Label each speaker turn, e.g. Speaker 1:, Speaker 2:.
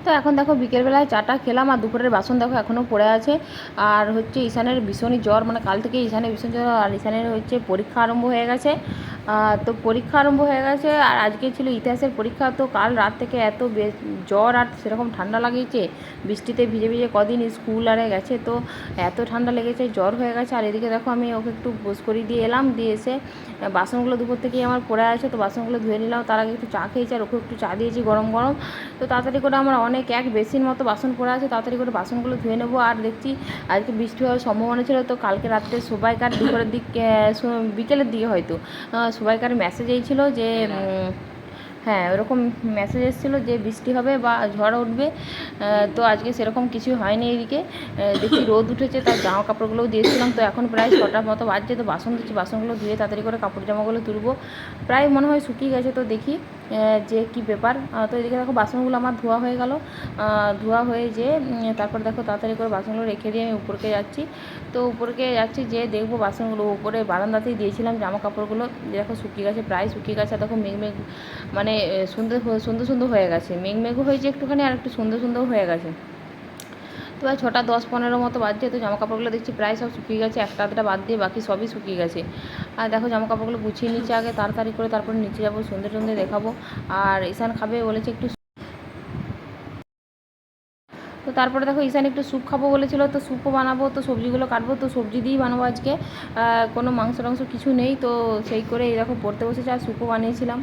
Speaker 1: তো এখন দেখো বিকেলবেলায় চাটা খেলাম, আর দুপুরের বাসন দেখো এখনও পড়ে আছে। আর হচ্ছে ঈশানের ভীষণই জ্বর, মানে কাল থেকে ঈশানের ভীষণ জ্বর, আর ঈশানের হচ্ছে পরীক্ষা আরম্ভ হয়ে গেছে। তো পরীক্ষা আরম্ভ হয়ে গেছে, আর আজকে ছিল ইতিহাসের পরীক্ষা। তো কাল রাত থেকে এত জ্বর আর সেরকম ঠান্ডা লাগিয়েছে, বৃষ্টিতে ভিজে ভিজে কদিন স্কুল আরে গেছে, তো এত ঠান্ডা লেগেছে, জ্বর হয়ে গেছে। আর এদিকে দেখো আমি ওকে একটু বোস করে দিয়ে এলাম, দিয়ে এসে বাসনগুলো দুপুর থেকেই আমার পড়ে আছে, তো বাসনগুলো ধুয়ে নিলাম। তার আগে একটু চা খেয়েছি, আর ওকে একটু চা দিয়েছি গরম গরম। তো তাড়াতাড়ি করে আমার অনেক এক বেসিন মতো বাসন পড়ে আছে, তাড়াতাড়ি করে বাসনগুলো ধুয়ে নেবো। আর দেখছি আজকে বৃষ্টি হওয়ার সম্ভাবনা ছিল, তো কালকে রাত্রে সবাইকার দুপুরের দিক বিকেলের দিকে হয়তো সবাইকার মেসেজ এইছিল যে হ্যাঁ ওরকম মেসেজ এসেছিলো যে বৃষ্টি হবে বা ঝড় উঠবে। তো আজকে সেরকম কিছু হয়নি। এদিকে দেখি রোদ উঠেছে, তার জামা কাপড়গুলোও দিয়েছিলাম। তো এখন প্রায় 6টার মতো বাজছে, তো বাসন দিচ্ছি, বাসনগুলো ধুয়ে তাড়াতাড়ি করে কাপড় জামাগুলো তুলবো। প্রায় মনে হয় শুকিয়ে গেছে, তো দেখি যে কি ব্যাপার। তো এদিকে দেখো বাসনগুলো আমার ধোয়া হয়ে গেল, ধোয়া হয়ে যে তারপর দেখো তাড়াতাড়ি করে বাসনগুলো রেখে দিয়ে আমি উপরকে যাচ্ছি। তো উপরকে যাচ্ছি যে দেখবো বাসনগুলো উপরে বারান্দাতেই দিয়েছিলাম জামা কাপড়গুলো, দেখো শুকিয়ে গেছে, প্রায় শুকিয়ে গেছে। দেখো মেঘ মানে সুন্দর সুন্দর সুন্দর হয়ে গেছে, মেঘ হয়েছে একটুখানি, আর একটু সুন্দর সুন্দর হয়ে গেছে। তো প্রায় 6টা 10-15 মতো বাজছে, তো জামা কাপড়গুলো দেখছি প্রায় সব শুকিয়ে গেছে, একটা আধটা বাদ দিয়ে বাকি সবই শুকিয়ে গেছে। আর দেখো জামা কাপড়গুলো গুছিয়ে নিচ্ছে আগে তাড়াতাড়ি করে, তারপরে নিচে যাবো, সন্ধ্যে সন্ধ্যে দেখাবো। আর ঈশান খাবে বলেছে একটু। তো তারপরে দেখো ঈশান একটু স্যুপ খাবো বলেছিল, তো স্যুপও বানাবো, তো সবজিগুলো কাটবো, তো সবজি দিয়েই বানাবো আজকে। কোনো মাংস টাংস কিছু নেই, তো সেই করে এই দেখো পড়তে বসেছে, আর স্যুপও বানিয়েছিলাম।